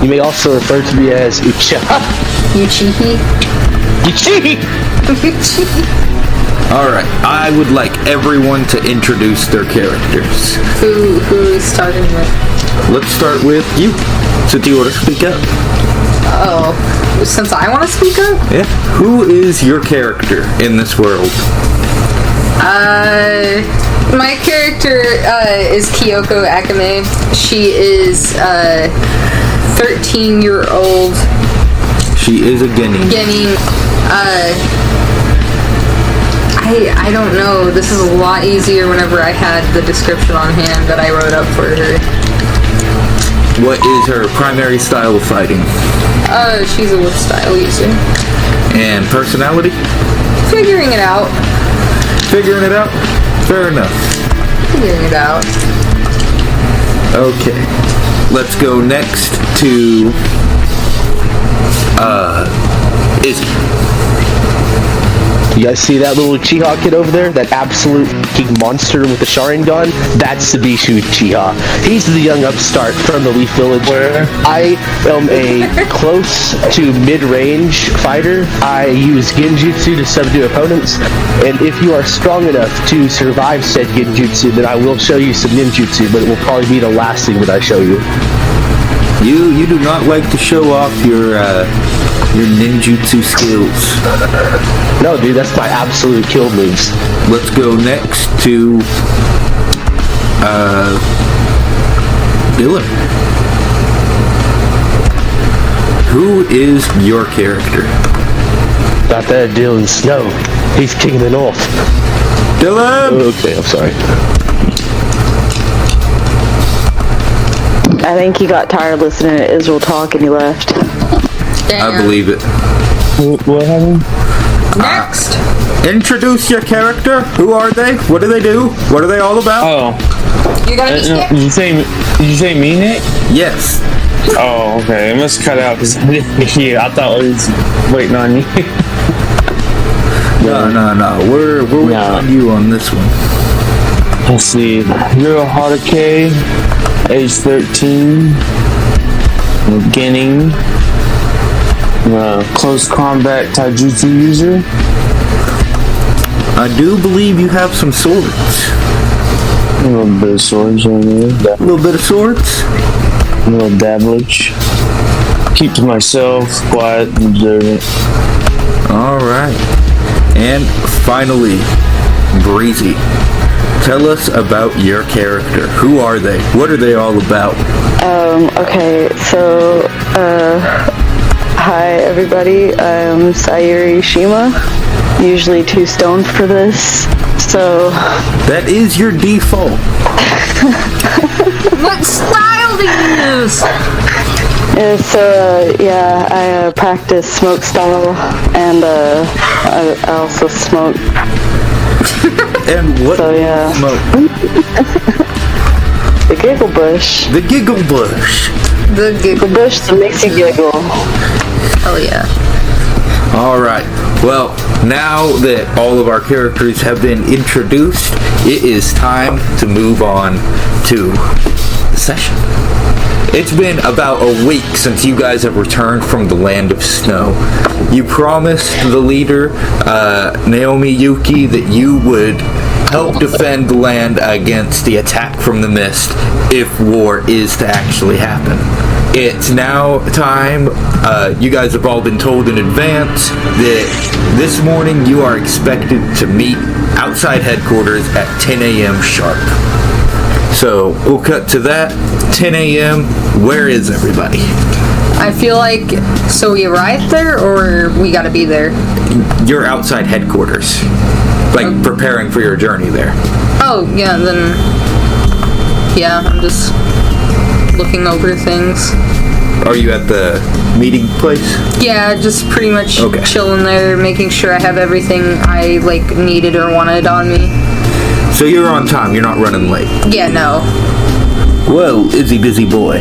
You may also refer to me as Uchiha. Uchihi. Uchihi! Alright, I would like everyone to introduce their characters. Who is starting with? Let's start with you, since you want to speak up. Oh, since I want to speak up? Yeah. Who is your character in this world? My character is Kyoko Akame. She is 13-year-old. She is a genin. I don't know. This is a lot easier whenever I had the description on hand that I wrote up for her. What is her primary style of fighting? She's a wood style user. And personality? Figuring it out. Figuring it out? Fair enough. Figuring it out. Okay. Let's go next to Izzy. You guys see that little Uchiha kid over there? That absolute fucking monster with the Sharingan? That's Sabishu Uchiha. He's the young upstart from the Leaf Village. Where? I am a close to mid-range fighter. I use Genjutsu to subdue opponents, and if you are strong enough to survive said Genjutsu, then I will show you some ninjutsu, but it will probably be the last thing that I show you. You do not like to show off your ninjutsu skills. No, dude, that's my absolute kill moves. Let's go next to Dylan. Who is your character? Not that Dylan Snow. He's king of the north. Dylan! Okay, I'm sorry. I think he got tired listening to Israel talk and he left. Damn. I believe it. What happened? Next! Introduce your character. Who are they? What do they do? What are they all about? Oh, You're gonna be scared? did you say me, Nick? Yes. Oh, okay. It must cut out because I didn't hear. I thought I was waiting on you. No. We're waiting No. on you on this one. Let's see. Hiro Haruke, age 13, beginning, close combat taijutsu user. I do believe you have some swords. A little bit of swords on there. A little bit of swords? A little dabblage. Keep to myself, quiet, and observant. Alright. And finally, Breezy. Tell us about your character. Who are they? What are they all about? Okay, so, hi everybody, I'm Sayuri Shima, usually 2 stone for this, so... That is your default. What style do you use? Yeah, I practice smoke style, and I also smoke. And what So, yeah. smoke? The giggle bush. The giggle bush. The The giggle. bush that makes you giggle. Oh yeah. Alright, well, now that all of our characters have been introduced, it is time to move on to the session. It's been about a week since you guys have returned from the land of snow. You promised the leader, Naomi Yuki, that you would help defend the land against the attack from the mist if war is to actually happen. It's now time, you guys have all been told in advance that this morning you are expected to meet outside headquarters at 10 a.m. sharp. So, we'll cut to that. 10 a.m. Where is everybody? I feel like, so we arrived there, or we gotta be there? You're outside headquarters. Like, preparing for your journey there. Oh, yeah, then... Yeah, I'm just looking over things. Are you at the meeting place? Yeah, just pretty much Okay. chilling there, making sure I have everything I, like, needed or wanted on me. So you're on time, you're not running late. Yeah, no. Well, Izzy Busy Boy,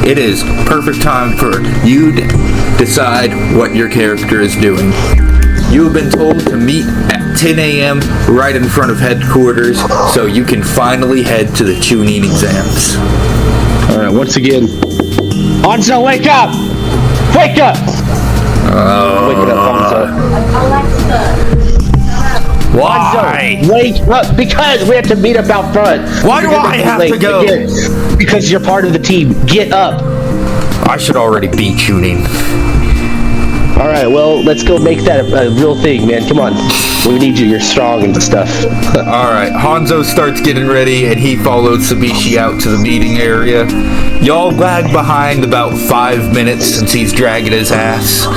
it is perfect time for you to decide what your character is doing. You have been told to meet at 10 a.m. right in front of headquarters, so you can finally head to the Chunin exams. Alright, once again, Hanzo, wake up! Wake up! Wake it up, Hanzo. Why? Hanzo, wake up! Because we have to meet up out front. Why do I have to go? Again, because you're part of the team. Get up! I should already be tuning. Alright, well, let's go make that a real thing, man. Come on. We need you. You're strong and stuff. Alright, Hanzo starts getting ready and he follows Sabishi out to the meeting area. Y'all lag behind about 5 minutes since he's dragging his ass.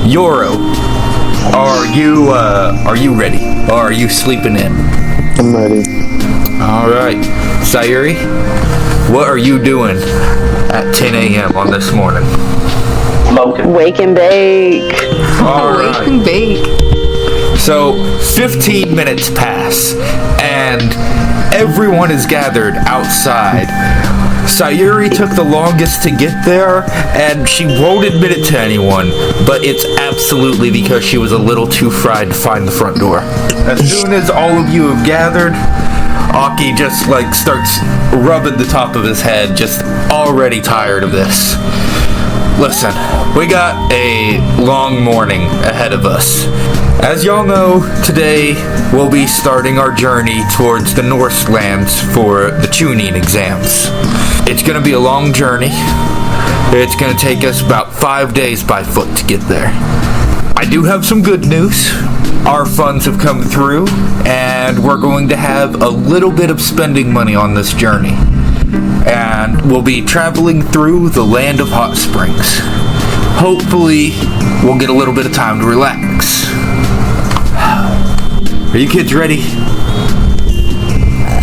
Yoro, are you ready? Or are you sleeping in? I'm ready. Alright. Sayuri, what are you doing at 10 a.m. on this morning? Wake and bake. Alright. Wake and bake. So, 15 minutes pass, and everyone is gathered outside. Sayuri took the longest to get there, and she won't admit it to anyone, but it's absolutely because she was a little too fried to find the front door. As soon as all of you have gathered, Aki just starts rubbing the top of his head, just already tired of this. Listen, we got a long morning ahead of us. As y'all know, today we'll be starting our journey towards the Northlands for the tuning exams. It's gonna be a long journey. It's gonna take us about 5 days by foot to get there. I do have some good news. Our funds have come through, and we're going to have a little bit of spending money on this journey. And we'll be traveling through the land of hot springs. Hopefully, we'll get a little bit of time to relax. Are you kids ready?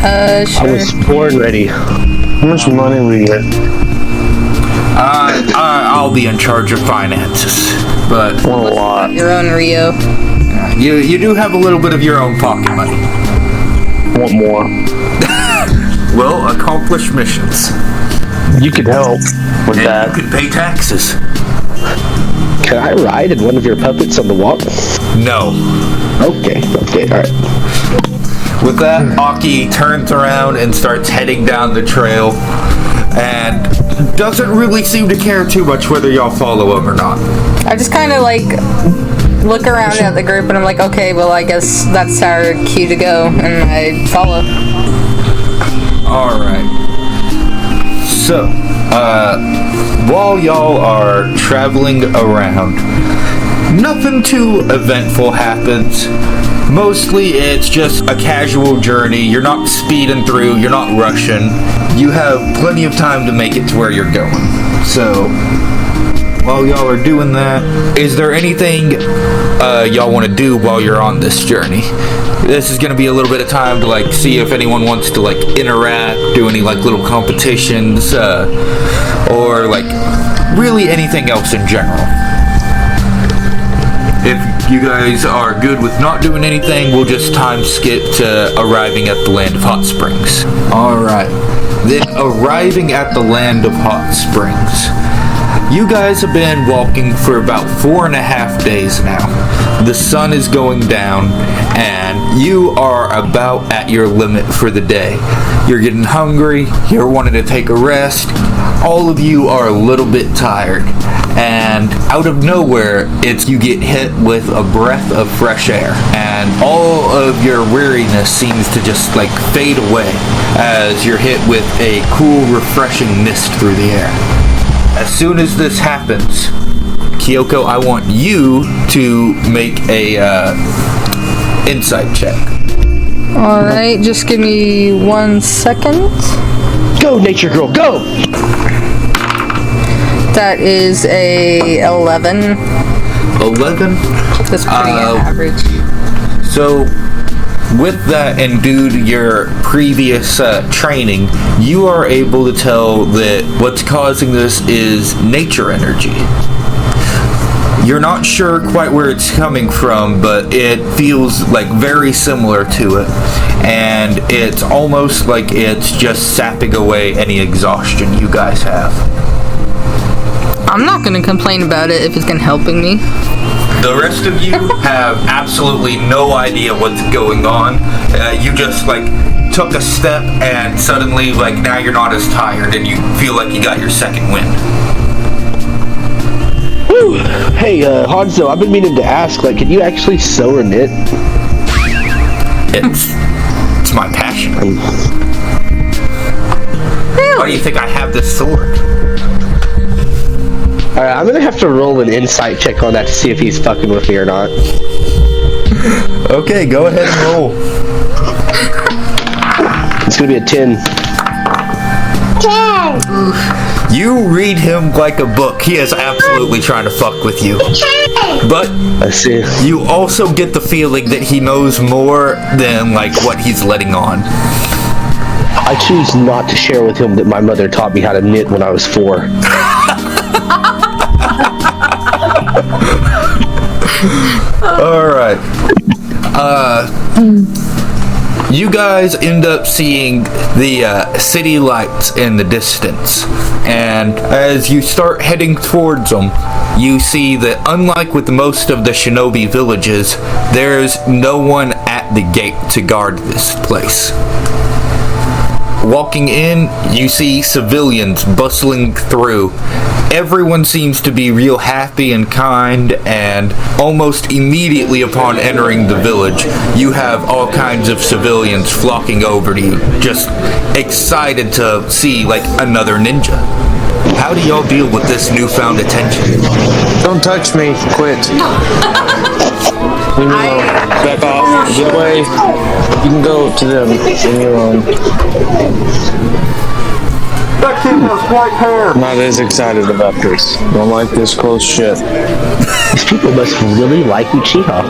I Sure. was born ready. How much money we get? I'll be in charge of finances. But Want a lot. Your own Rio. you do have a little bit of your own pocket money. Want more. Well, accomplish missions. You could help with And that. you can pay taxes. Can I ride in one of your puppets on the walk? No. Okay, alright. With that, Aki turns around and starts heading down the trail and doesn't really seem to care too much whether y'all follow him or not. I just kind of look around at the group and I'm like, okay, well, I guess that's our cue to go, and I follow. Alright. So, while y'all are traveling around, nothing too eventful happens. Mostly it's just a casual journey. You're not speeding through, you're not rushing. You have plenty of time to make it to where you're going. So, while y'all are doing that, is there anything y'all want to do while you're on this journey? This is going to be a little bit of time to see if anyone wants to interact, do any little competitions, or really anything else in general. If you guys are good with not doing anything, we'll just time skip to arriving at the land of hot springs. Alright. Then arriving at the land of hot springs. You guys have been walking for about 4.5 days now. The sun is going down, and you are about at your limit for the day. You're getting hungry, you're wanting to take a rest, all of you are a little bit tired, and out of nowhere, you get hit with a breath of fresh air, and all of your weariness seems to just fade away as you're hit with a cool, refreshing mist through the air. As soon as this happens, Kyoko, I want you to make a insight check. Alright, just give me 1 second. Go, nature girl, go! That is a 11. 11? That's pretty average. So, with that and due to your previous training, you are able to tell that what's causing this is nature energy. You're not sure quite where it's coming from, but it feels very similar to it, and it's almost like it's just sapping away any exhaustion you guys have. I'm not gonna complain about it if it's helping me. The rest of you have absolutely no idea what's going on. You just took a step and suddenly now you're not as tired and you feel like you got your second wind. Hey, Hanzo, I've been meaning to ask, like, can you actually sew or knit? It's my passion. Why do you think I have this sword? Alright, I'm gonna have to roll an insight check on that to see if he's fucking with me or not. Okay, go ahead and roll. It's gonna be a 10. You read him like a book. He is absolutely trying to fuck with you. But I see. you also get the feeling that he knows more than, like, what he's letting on. I choose not to share with him that my mother taught me how to knit when I was 4. Alright. You guys end up seeing the city lights in the distance. And as you start heading towards them, you see that unlike with most of the shinobi villages, there's no one at the gate to guard this place. Walking in, you see civilians bustling through. Everyone seems to be real happy and kind, and almost immediately upon entering the village, you have all kinds of civilians flocking over to you, just excited to see, like, another ninja. How do y'all deal with this newfound attention? Don't touch me. Quit. Leave me alone. Back off. Get away. You can go to them. Leave me alone. That kid has white hair. I'm not as excited about this. Don't like this close shit. These people must really like Uchiha.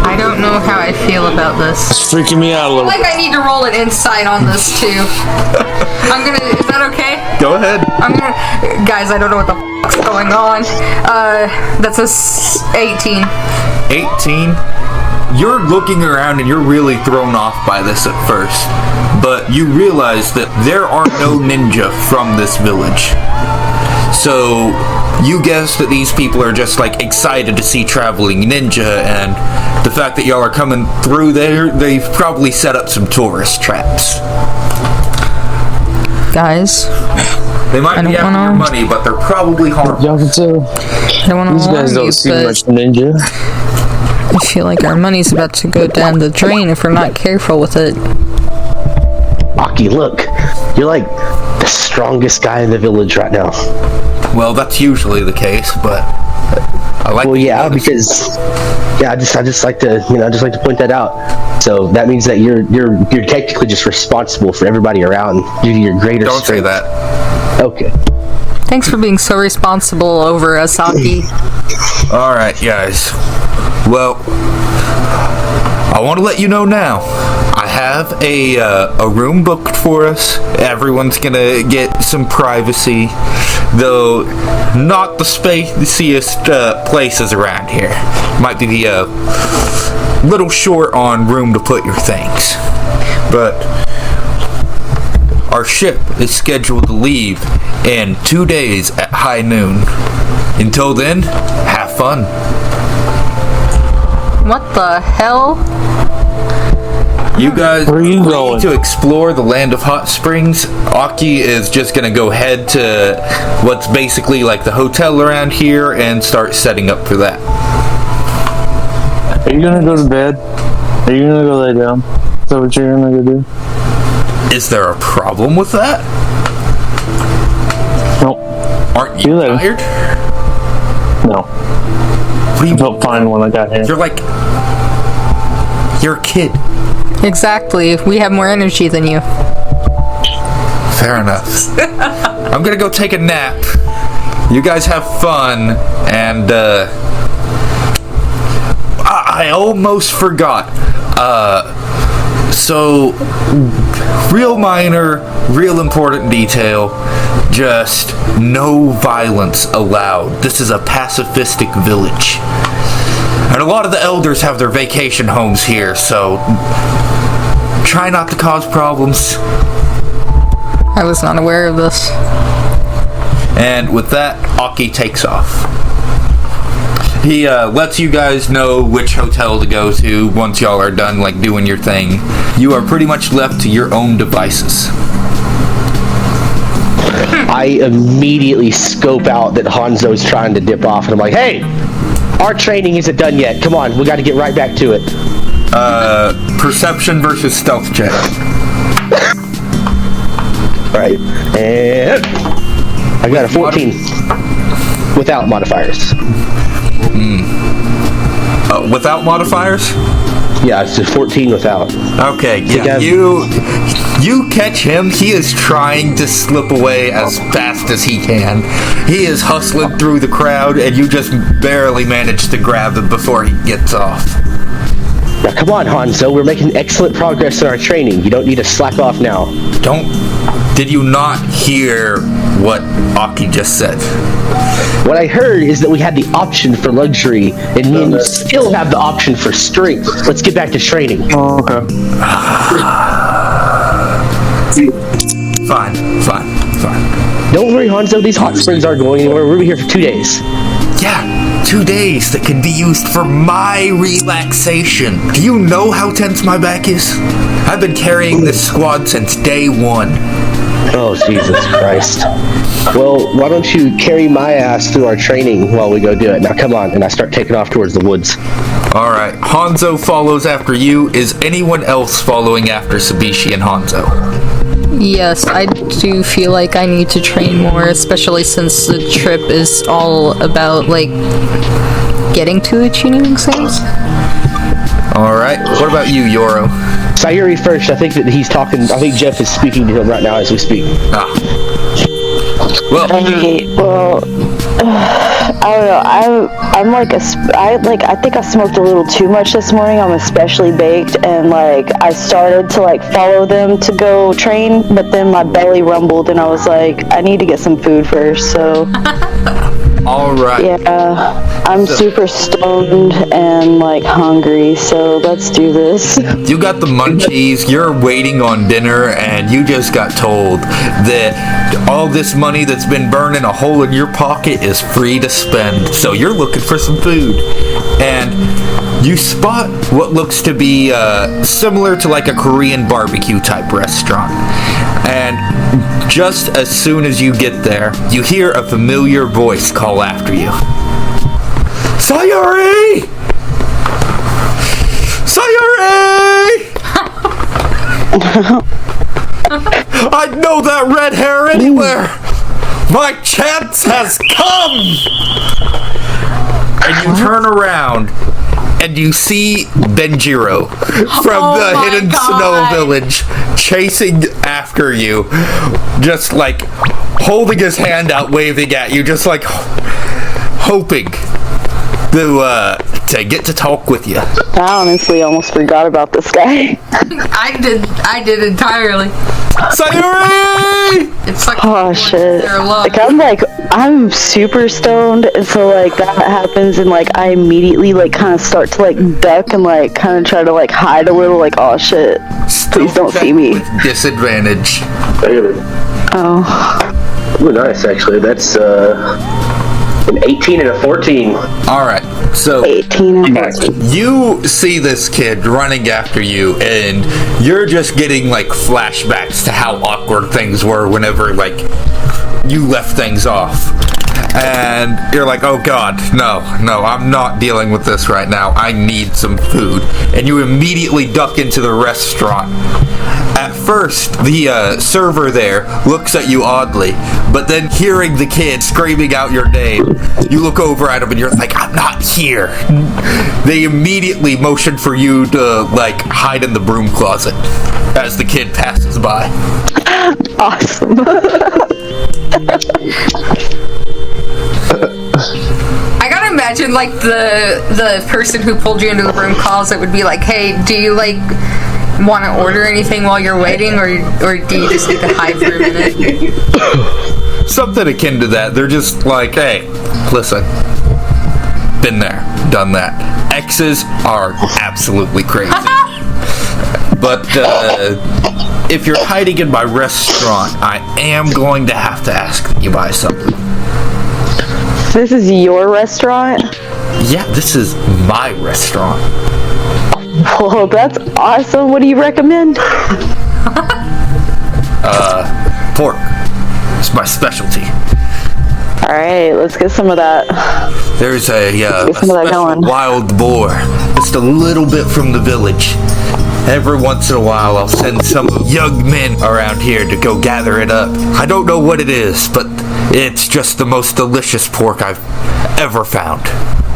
I don't know how I feel about this. It's freaking me out a I little. feel like I need to roll an insight on this too. Is that okay? Go ahead. Guys, I don't know what the fuck's going on. That's a 18. 18. You're looking around and you're really thrown off by this at first, but you realize that there are no ninja from this village. So you guess that these people are just, like, excited to see traveling ninja, and the fact that y'all are coming through there, they've probably set up some tourist traps. Guys, They might be after your money, but they're probably harmful. Y'all can tell. I don't want to These warn guys you, don't see but much ninja. I feel like our money's about to go down the drain if we're not careful with it. Aki, look. You're like the strongest guy in the village right now. Well, that's usually the case, but I like. Well, yeah, because I just like to point that out. So that means that you're technically just responsible for everybody around due to your greater Don't say strength. that. Okay. Thanks for being so responsible over us, Aki. Alright, guys. Well, I want to let you know now. I have a room booked for us. Everyone's gonna get some privacy, though not the spaciest places around here. Might be a little short on room to put your things. But our ship is scheduled to leave in 2 days at high noon. Until then, have fun. What the hell? You guys Where are you need going? to explore the land of hot springs. Aki is just gonna go head to what's basically like the hotel around here and start setting up for that. Are you gonna go to bed? Are you gonna go lay down? Is that what you're gonna go do? Is there a problem with that? Nope. Aren't See you you later. tired? No. What do you I felt fine when I got here. You're a kid. Exactly. We have more energy than you. Fair enough. I'm gonna go take a nap. You guys have fun, and I almost forgot. So, real minor, real important detail, just no violence allowed. This is a pacifistic village. And a lot of the elders have their vacation homes here, so try not to cause problems. I was not aware of this. And with that, Aki takes off. He lets you guys know which hotel to go to once y'all are done, like, doing your thing. You are pretty much left to your own devices. I immediately scope out that Hanzo's trying to dip off, and I'm like, hey, our training isn't done yet. Come on, we got to get right back to it. Perception versus stealth check. Right, and I got a 14 without modifiers. Without modifiers? Yeah, it's just 14 without. Okay, yeah, you catch him. He is trying to slip away as fast as he can. He is hustling through the crowd, and you just barely manage to grab him before he gets off. Now, come on, Hanzo. We're making excellent progress in our training. You don't need to slack off now. Did you not hear what Aki just said? What I heard is that we had the option for luxury, and me and you still have the option for strength. Let's get back to training. Oh, okay. Fine. Don't worry, Hanzo. These hot springs aren't going anywhere. We'll be here for 2 days. Yeah, 2 days that can be used for my relaxation. Do you know how tense my back is? I've been carrying this squad since day one. Oh, Jesus Christ. Well, why don't you carry my ass through our training while we go do it? Now, come on. And I start taking off towards the woods. All right, Hanzo follows after you. Is anyone else following after Sabishi and Hanzo? Yes, I do feel like I need to train more, especially since the trip is all about, like, getting to the tuning exams. All right, what about you, Yoro? Sayuri first. I think that he's talking. I think Jeff is speaking to him right now as we speak. Well, Hey, well, I don't know. I think I smoked a little too much this morning. I'm especially baked, and like I started to like follow them to go train, but then my belly rumbled, and I was like, I need to get some food first. So. all right. Yeah, I'm super stoned and like hungry, so let's do this. You got the munchies, you're waiting on dinner, and you just got told that all this money that's been burning a hole in your pocket is free to spend. So you're looking for some food. And you spot what looks to be similar to like a Korean barbecue type restaurant. And just as soon as you get there, you hear a familiar voice call after you. Sayuri! Sayuri! I'd know that red hair anywhere! My chance has come! And you turn around, and you see Benjiro from the Hidden Snow Village chasing after you, just like holding his hand out, waving at you, just like hoping to get to talk with you. I honestly almost forgot about this guy. I did entirely. Sayuri! It's like, Oh shit. their love. Like I'm super stoned, and so like that happens, and like I immediately like kind of start to like duck and like kind of try to like hide a little, like oh shit, please don't see me. With disadvantage. Oh. Ooh, nice, actually. That's an 18 and a 14. Alright, so 18 and 14. you see this kid running after you, and you're just getting like flashbacks to how awkward things were whenever like you left things off. And you're like, oh god, no, I'm not dealing with this right now. I need some food. And you immediately duck into the restaurant. At first, the server there looks at you oddly, but then hearing the kid screaming out your name, you look over at him and you're like, I'm not here. They immediately motion for you to like hide in the broom closet as the kid passes by. Awesome. I gotta imagine like the person who pulled you into the room closet would be like, hey, do you like want to order anything while you're waiting, or do you just need to hide for a minute? Something akin to that. They're just like, hey, listen, been there, done that. Exes are absolutely crazy. But if you're hiding in my restaurant, I am going to have to ask that you buy something. This is your restaurant? Yeah, this is my restaurant. Well, that's awesome. What do you recommend? Pork. It's my specialty. All right, let's get some of that. There's a some of that special going. wild boar just a little bit from the village. Every once in a while, I'll send some young men around here to go gather it up. I don't know what it is, but it's just the most delicious pork I've ever found.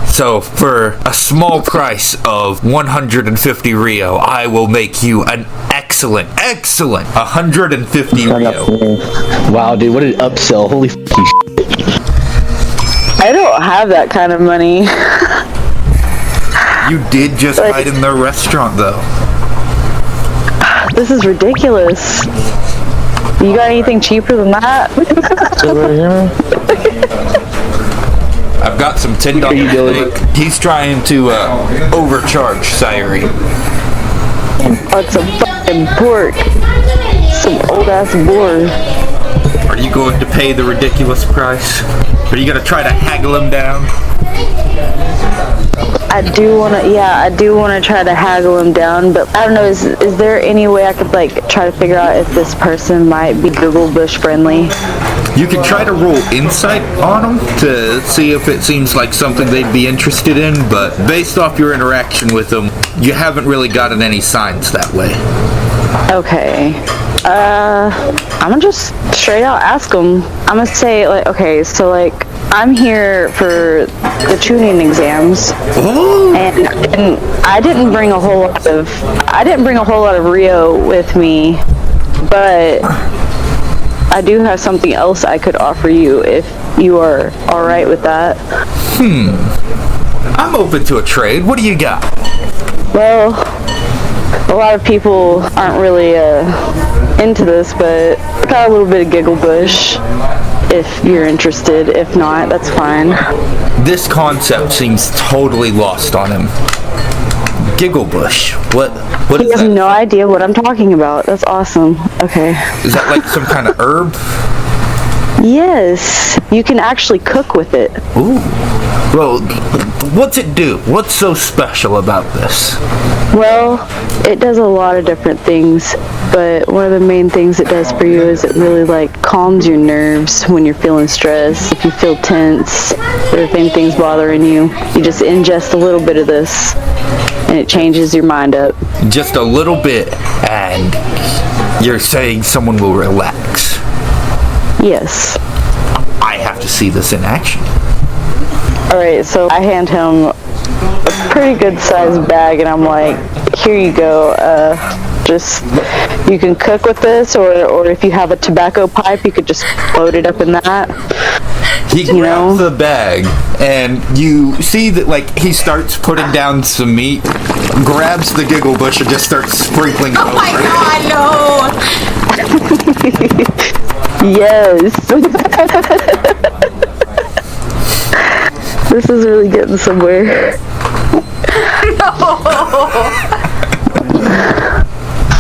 So, for a small price of 150 Rio, I will make you an excellent 150 Rio. Wow, dude, what an upsell. Holy f***ing I don't have that kind of money. You did just hide in the restaurant, though. This is ridiculous. You got anything cheaper than that? I've got some $10. He's trying to overcharge Sayuri. That's some fucking pork. Some old ass boar. Are you going to pay the ridiculous price? Are you going to try to haggle him down? I do wanna try to haggle him down, but I don't know, is there any way I could like try to figure out if this person might be Google Bush friendly? You can try to roll insight on them to see if it seems like something they'd be interested in, but based off your interaction with them, you haven't really gotten any signs that way. Okay. I'm gonna just straight out ask them. I'm gonna say like, okay, so like I'm here for the tuning exams, and I didn't bring a whole lot of Rio with me, but I do have something else I could offer you if you are all right with that. I'm open to a trade. What do you got? Well, a lot of people aren't really into this, but I got a little bit of Giggle Bush. If you're interested, if not, that's fine. This concept seems totally lost on him. Giggle Bush. What He is has that? no idea what I'm talking about. That's awesome. Okay. Is that like some kind of herb? Yes, you can actually cook with it. Ooh. Well, what's it do? What's so special about this? Well, it does a lot of different things, but one of the main things it does for you is it really like calms your nerves when you're feeling stressed. If you feel tense or if anything's bothering you, you just ingest a little bit of this and it changes your mind up. Just a little bit, and you're saying someone will relax. Yes. I have to see this in action. Alright, so I hand him a pretty good sized bag and I'm like, here you go, just, you can cook with this, or if you have a tobacco pipe, you could just load it up in that. He grabs the bag, and you see that, like, he starts putting down some meat, grabs the Giggle Bush, and just starts sprinkling it over. Oh my god, no! Yes. This is really getting somewhere.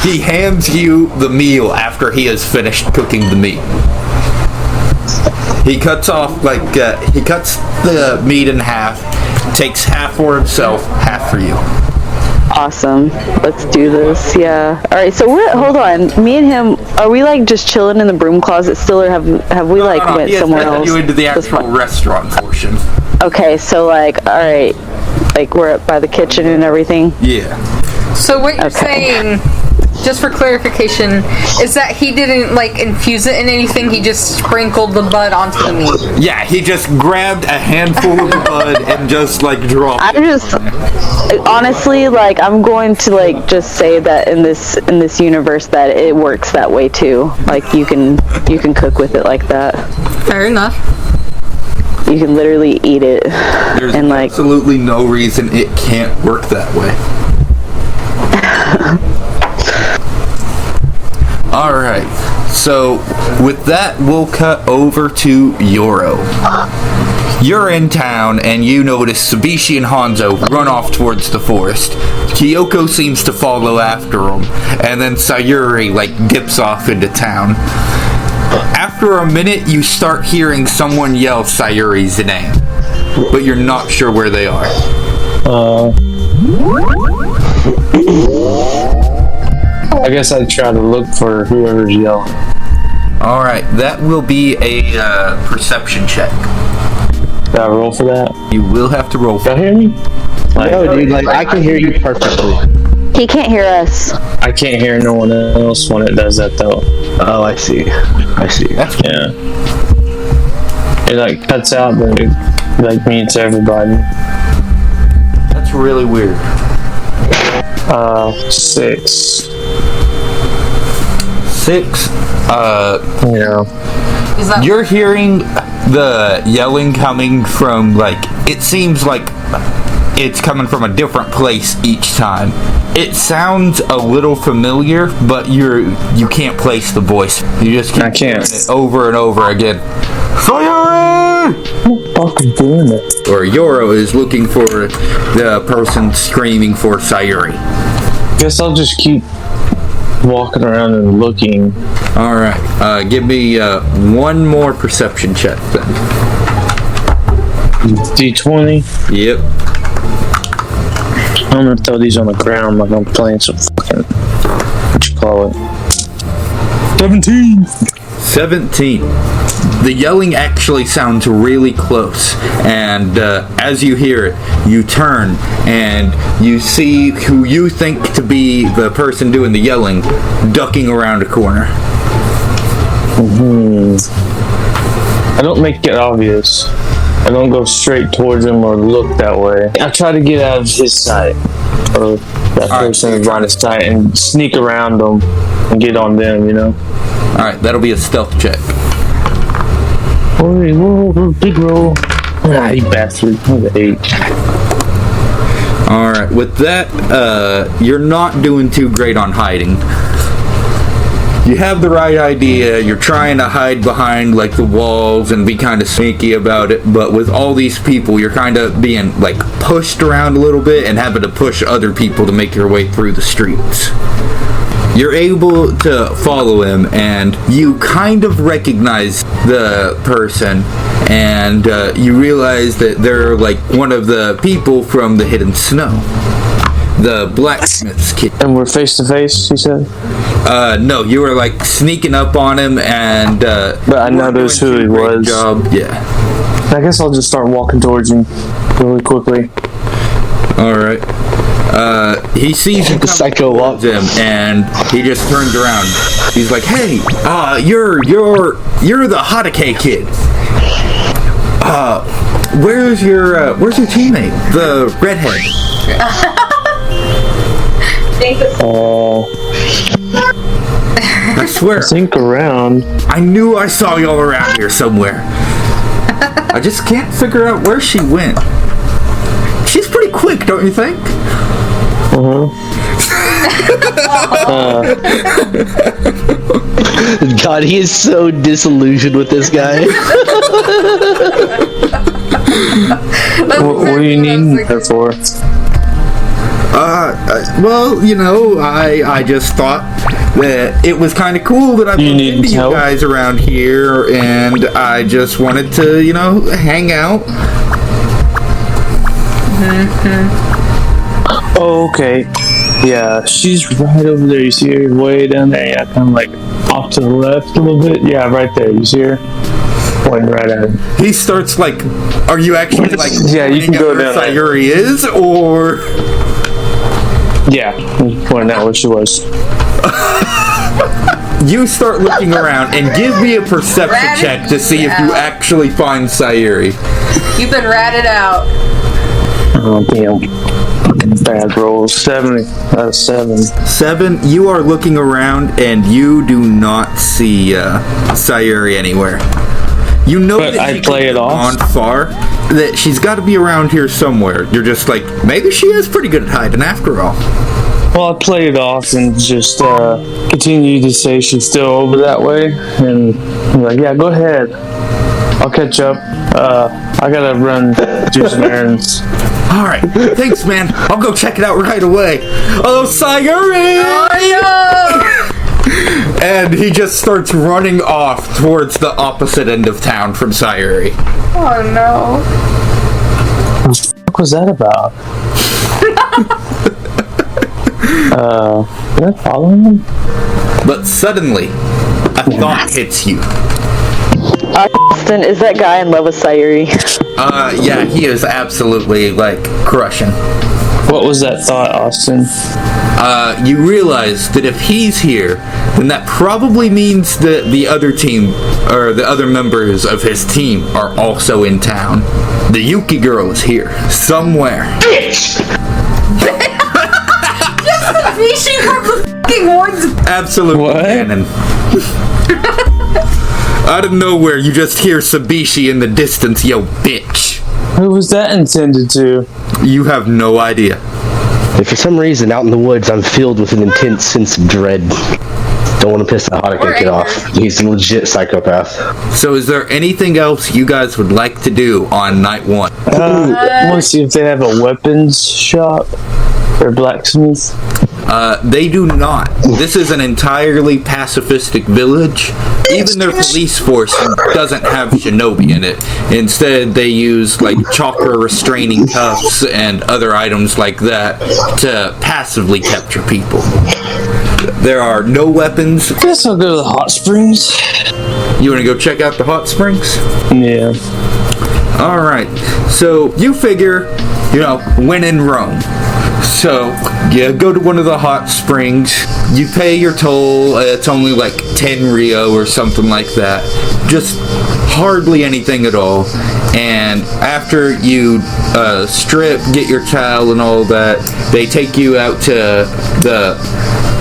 He hands you the meal after he has finished cooking the meat. He cuts off, he cuts the meat in half, takes half for himself, half for you. Awesome. Let's do this. Yeah. All right. So hold on. Me and him, are we like just chilling in the broom closet still, or have we like went somewhere else? You into the actual restaurant portion. Okay. So like, all right, like we're up by the kitchen and everything. Yeah. So what you're saying, just for clarification, is that he didn't like infuse it in anything, he just sprinkled the bud onto the meat? Yeah, he just grabbed a handful of bud and just like dropped I'm just honestly like I'm going to like just say that in this universe that it works that way too. Like you can cook with it like that. Fair enough. You can literally eat it. There's and like absolutely no reason it can't work that way. Alright, so with that, we'll cut over to Yoro. You're in town, and you notice Sabishi and Hanzo run off towards the forest. Kyoko seems to follow after them, and then Sayuri, dips off into town. After a minute, you start hearing someone yell Sayuri's name, but you're not sure where they are. I guess I'd try to look for whoever's yelling. All right, that will be a perception check. Did I roll for that? You will have to roll for Y'all hear me? No, dude, like, I can hear you perfectly. He can't hear us. I can't hear no one else when it does that though. Oh, I see. I see. Yeah. It like cuts out, but it like mutes everybody. That's really weird. 6. 6. Yeah. Is that You're hearing the yelling coming from, like, it seems like it's coming from a different place each time. It sounds a little familiar, but you can't place the voice. You just keep I can't. hearing it over and over again. Sayuri! Who the fuck is doing it? Or Yoro is looking for the person screaming for Sayuri. Guess I'll just keep walking around and looking. Alright, give me one more perception check then. D20. Yep. I'm gonna throw these on the ground like I'm playing some fucking, what you call it? 17! 17. The yelling actually sounds really close, and as you hear it, you turn and you see who you think to be the person doing the yelling ducking around a corner. I don't make it obvious. I don't go straight towards him or look that way. I try to get out of his sight, or that person's line of sight, and sneak around them and get on them, you know? Alright, that'll be a stealth check. Oh, whoa, big roll. Ah, you bastard. I'm an 8. Alright, with that, you're not doing too great on hiding. You have the right idea, you're trying to hide behind like the walls and be kind of sneaky about it, but with all these people, you're kind of being like pushed around a little bit and having to push other people to make your way through the streets. You're able to follow him, and you kind of recognize the person, and you realize that they're like one of the people from the Hidden Snow. The blacksmith's kid. And we're face to face, you said? No, you were like sneaking up on him, and But I noticed who he was. Job. Yeah. I guess I'll just start walking towards him really quickly. Alright. He sees you The psycho walk. him, and he just turns around. He's like, "Hey, you're the Hadake kid. Where's your teammate, the redhead?" I swear, Think around. I knew I saw y'all around here somewhere. I just can't figure out where she went. She's pretty quick, don't you think? God, he is so disillusioned with this guy. What do you need her for? Well, you know, I just thought that it was kind of cool that I bumped need into you help? guys around here, and I just wanted to, you know, hang out. Oh, okay. Yeah, she's right over there. You see her way down there? Yeah, kind of like off to the left a little bit. Yeah, right there. You see her? Pointing right at him. He starts like, are you actually like, Yeah, you can pointing go at where down there. Sayuri is, or? Yeah, pointing out where she was. You start looking around and give me a perception Ratted check to see if you out. actually find Sayuri. You've been ratted out. Oh, damn. Fucking bad rolls. 7 out of 7. 7, you are looking around and you do not see Sayuri anywhere. You know But that I she play could it have off? gone far, that she's got to be around here somewhere. You're just like, maybe she is pretty good at hiding after all. Well, I play it off and just continue to say she's still over that way. And I'm like, yeah, go ahead. I'll catch up. I gotta run, do some errands. All right, thanks, man. I'll go check it out right away. Oh, Sayuri! And he just starts running off towards the opposite end of town from Sayuri. Oh no. What was that about? Am I following him? But suddenly, a thought hits you. Austin, is that guy in love with Sayuri? Yeah, he is absolutely, like, crushing. What was that thought, Austin? You realize that if he's here, then that probably means that the other team, or the other members of his team, are also in town. The Yuki girl is here, somewhere. Bitch! Just the fishing from the fucking woods. Absolute What? cannon. Out of nowhere, you just hear Sabishi in the distance, yo, bitch. Who was that intended to? You have no idea. If for some reason out in the woods I'm filled with an intense sense of dread, don't want to piss the Hanukkah kid off. He's a legit psychopath. So is there anything else you guys would like to do on night one? I want to see if they have a weapons shop or blacksmith. They do not. This is an entirely pacifistic village. Even their police force doesn't have shinobi in it. Instead, they use, like, chakra restraining cuffs and other items like that to passively capture people. There are no weapons. I guess I'll go to the hot springs. You want to go check out the hot springs? Yeah. Alright, so you figure, when in Rome. So, you go to one of the hot springs, you pay your toll, it's only like 10 Rio or something like that. Just hardly anything at all. And after you strip, get your towel and all that, they take you out to the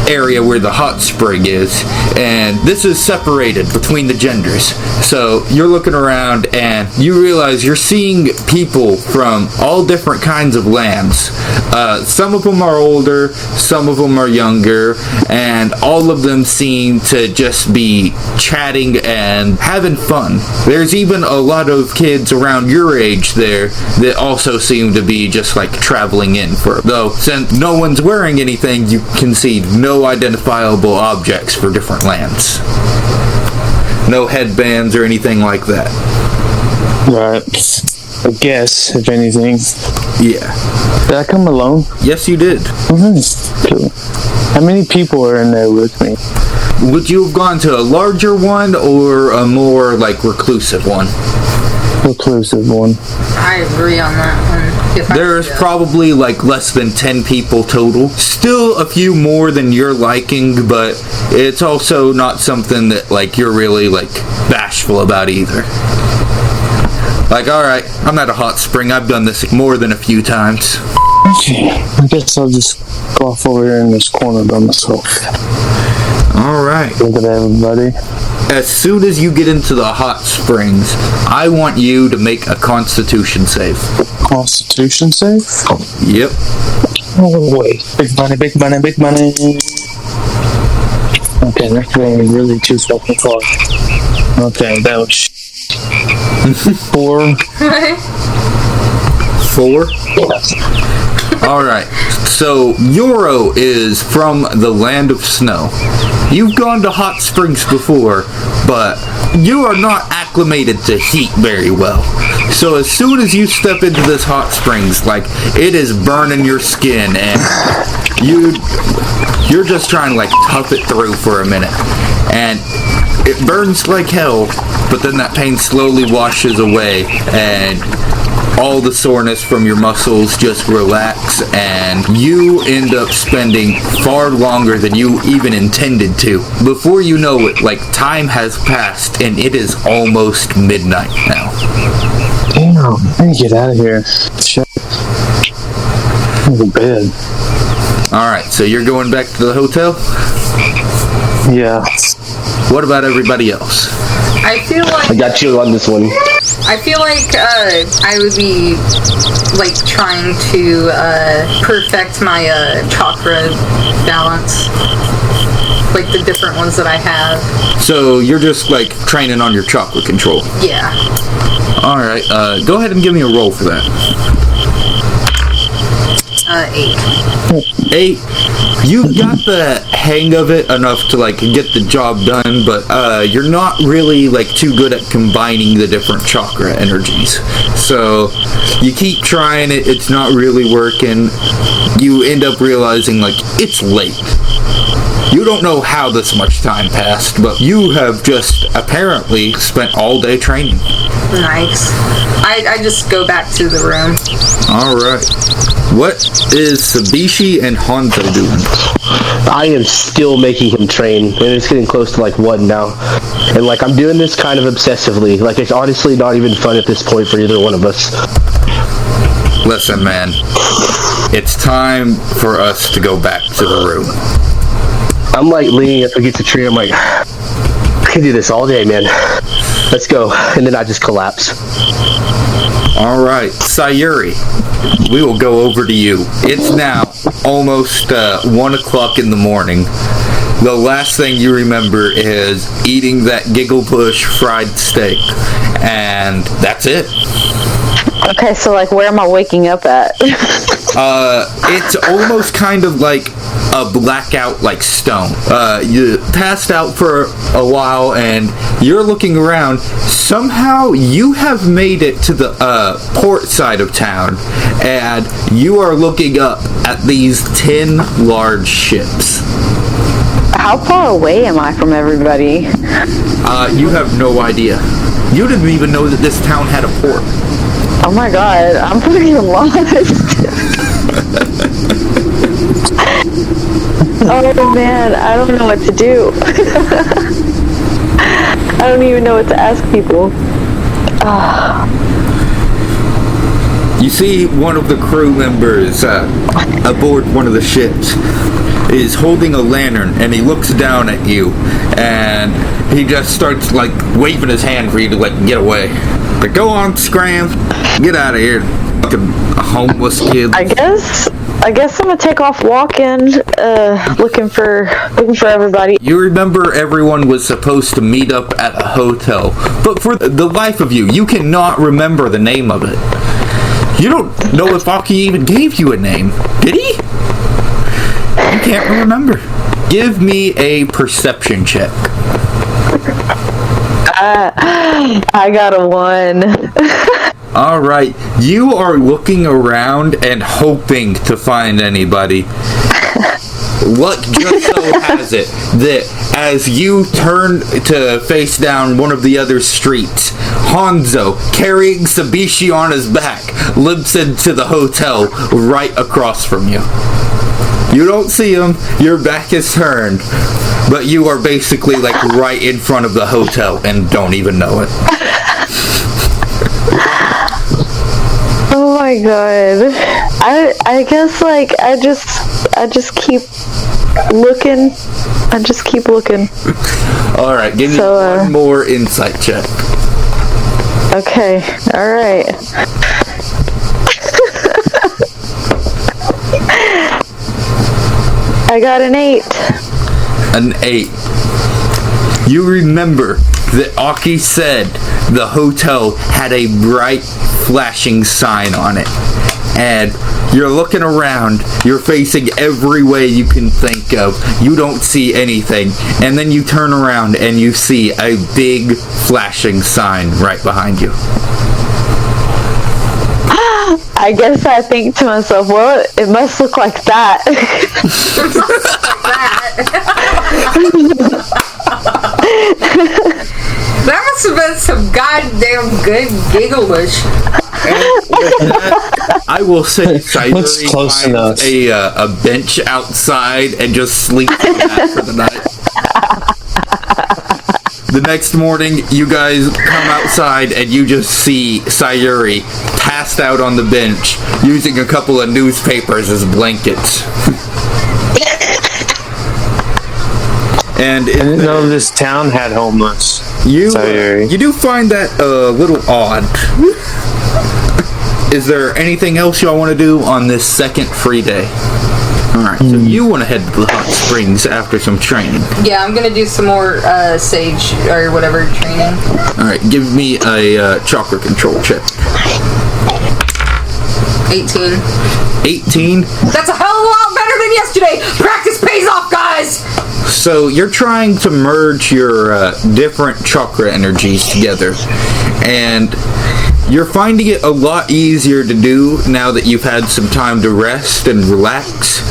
area where the hot spring is, and this is separated between the genders. So you're looking around and you realize you're seeing people from all different kinds of lands. Some of them are older, some of them are younger, and all of them seem to just be chatting and having fun. There's even a lot of kids around your age there that also seem to be just like traveling in for, though since no one's wearing anything, you can see no identifiable objects for different lands. No headbands or anything like that. Right. I guess, if anything. Yeah. Did I come alone? Yes, you did. Mm-hmm. Cool. How many people are in there with me? Would you have gone to a larger one or a more, like, reclusive one? Reclusive one. I agree on that one. There's probably like less than 10 people total. Still a few more than you're liking, but it's also not something that like you're really like bashful about either. Like, alright, I'm at a hot spring. I've done this more than a few times. Okay, I guess I'll just go off over here in this corner by myself. Alright. Look at everybody. As soon as you get into the hot springs, I want you to make a constitution save. Constitution save? Yep. Oh, wait. Big money, big money, big money. Okay, that's really too fucking far. Okay, that was 4. 4? Yes. Alright, so Yoro is from the land of snow. You've gone to hot springs before, but you are not acclimated to heat very well. So as soon as you step into this hot springs, like, it is burning your skin, and you're just trying to, like, tough it through for a minute. And it burns like hell, but then that pain slowly washes away, and all the soreness from your muscles just relax, and you end up spending far longer than you even intended to. Before you know it, like, time has passed, and it is almost midnight now. Damn, I need to get out of here. Shit. I'm in bed. Alright, so you're going back to the hotel? Yeah. What about everybody else? I feel like I got you on this one. I feel like I would be like trying to perfect my chakra balance, like the different ones that I have. So you're just like training on your chakra control. Yeah. Alright, go ahead and give me a roll for that. 8. 8. You got the hang of it enough to like get the job done, but you're not really like too good at combining the different chakra energies. So you keep trying it, it's not really working. You end up realizing like it's late. You don't know how this much time passed, but you have just apparently spent all day training. Nice. I just go back to the room. Alright. What is Sabishi and Hanzo doing? I am still making him train, and it's getting close to like 1 now. And like I'm doing this kind of obsessively. Like it's honestly not even fun at this point for either one of us. Listen, man. It's time for us to go back to the room. I'm like leaning up against the tree. I'm like, I can do this all day, man. Let's go. And then I just collapse. All right, Sayuri, we will go over to you. It's now almost 1 o'clock in the morning. The last thing you remember is eating that Giggle Bush fried steak, and that's it. Okay, so like, where am I waking up at? It's almost kind of like a blackout like stone. You passed out for a while and you're looking around. Somehow you have made it to the port side of town and you are looking up at these 10 large ships. How far away am I from everybody? You have no idea. You didn't even know that this town had a port. Oh my god, I'm fucking lost. Oh man, I don't know what to do. I don't even know what to ask people. You see one of the crew members aboard one of the ships is holding a lantern, and he looks down at you, and he just starts like waving his hand for you to like get away. But go on, scram, get out of here, fucking homeless kid. I guess I'm gonna take off walking, looking for everybody. You remember everyone was supposed to meet up at a hotel, but for the life of you, you cannot remember the name of it. You don't know if Aki even gave you a name, did he? You can't remember. Give me a perception check. I got a 1. Alright, you are looking around and hoping to find anybody. Luck just so has it that as you turn to face down one of the other streets, Hanzo, carrying Sabishi on his back, limps into the hotel right across from you. You don't see him, your back is turned, but you are basically like right in front of the hotel and don't even know it. Oh my god. I guess like I just keep looking. I just keep looking. Alright, give me one more insight check. Okay, alright. I got an 8. An 8. You remember that Aki said the hotel had a bright flashing sign on it. And you're looking around, you're facing every way you can think of, you don't see anything, and then you turn around and you see a big flashing sign right behind you. I guess I think to myself, well, it must look like that. That must have been some goddamn good giggleish. I will say, Looks close enough. A bench outside and just sleep on that for the night. The next morning, you guys come outside and you just see Sayuri passed out on the bench using a couple of newspapers as blankets. And I didn't know this town had homeless. you Sayuri. do find that a little odd. Is there anything else y'all want to do on this second free day? Alright, so you want to head to the hot springs after some training. Yeah, I'm gonna do some more sage or whatever training. Alright, give me a chakra control check. 18. 18. That's a hell of a lot better than yesterday! Practice pays off, guys! So you're trying to merge your different chakra energies together. And You're finding it a lot easier to do now that you've had some time to rest and relax,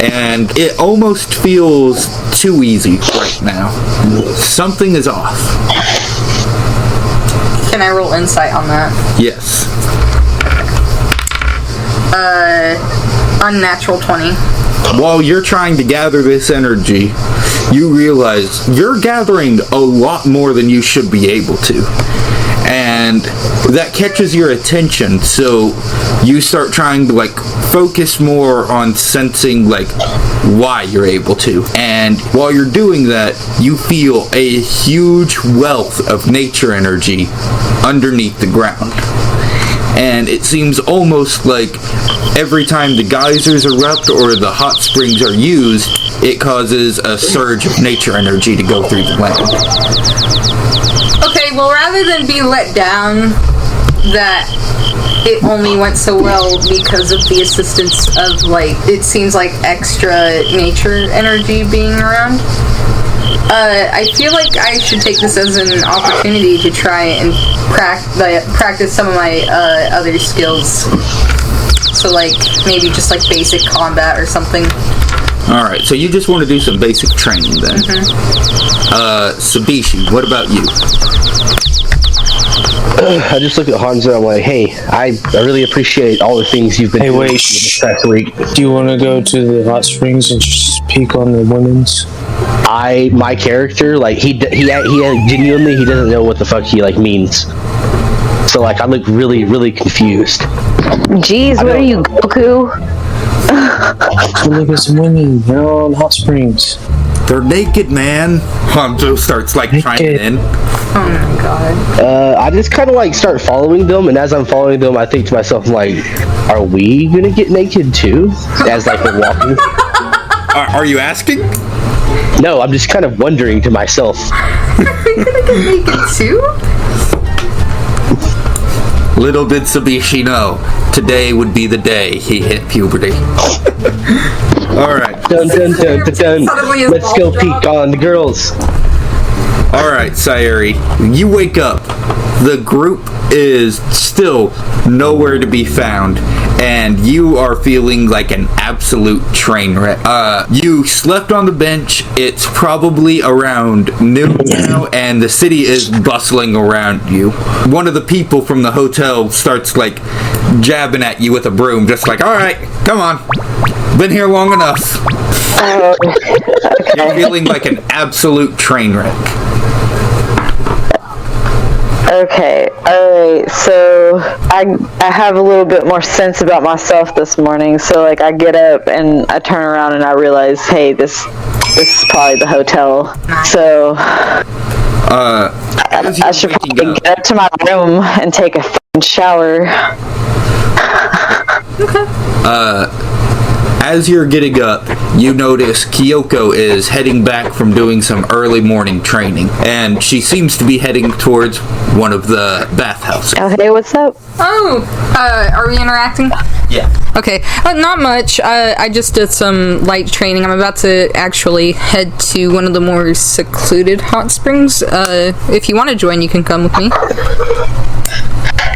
and it almost feels too easy right now. Something is off. Can I roll insight on that? Yes. Unnatural 20. While you're trying to gather this energy, you realize you're gathering a lot more than you should be able to. And that catches your attention, so you start trying to focus more on sensing why you're able to. And while you're doing that, you feel a huge wealth of nature energy underneath the ground. And it seems almost like every time the geysers erupt or the hot springs are used, it causes a surge of nature energy to go through the land. Okay, well, rather than be let down that it only went so well because of the assistance of, it seems like extra nature energy being around, I feel like I should take this as an opportunity to try and practice some of my other skills. So, maybe just, basic combat or something. Alright, so you just want to do some basic training then. Sabishi, what about you? I just look at Hanzo and I'm like, hey, I really appreciate all the things you've been doing this past week. Do you want to go to the hot springs and just peek on the women's? My character, he genuinely, he doesn't know what the fuck he means. So I look really, really confused. Jeez, what are you, Goku? Look at some women. They're all in hot springs. They're naked, man. Hanzo starts chiming in. Oh my god. I just kind of start following them, and as I'm following them, I think to myself, are we gonna get naked too? As we're walking. Are you asking? No, I'm just kind of wondering to myself. Are we gonna get naked too? Little did Sabishi know, today would be the day he hit puberty. Alright. Dun dun dun dun dun. Let's go peek on the girls. Alright, Sayuri, you wake up. The group is still nowhere to be found, and you are feeling like an absolute train wreck. You slept on the bench. It's probably around noon now, and the city is bustling around you. One of the people from the hotel starts jabbing at you with a broom, just alright, come on. Been here long enough. You're feeling like an absolute train wreck. Okay, alright, so I have a little bit more sense about myself this morning, so I get up and I turn around and I realize, hey, this is probably the hotel, so I should probably get up to my room and take a f***ing shower. As you're getting up, you notice Kyoko is heading back from doing some early morning training, and she seems to be heading towards one of the bathhouses. Okay, what's up? Oh, are we interacting? Yeah. Okay, not much. I just did some light training. I'm about to actually head to one of the more secluded hot springs. If you want to join, you can come with me.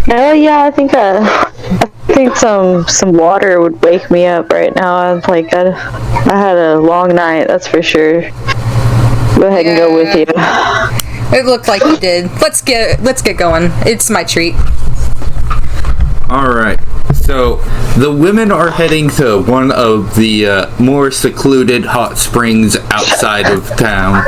Yeah, I think some water would wake me up right now. I had a long night, that's for sure. Go ahead and go with you. It looked like you did. Let's get going. It's my treat. Alright, so the women are heading to one of the more secluded hot springs outside of town,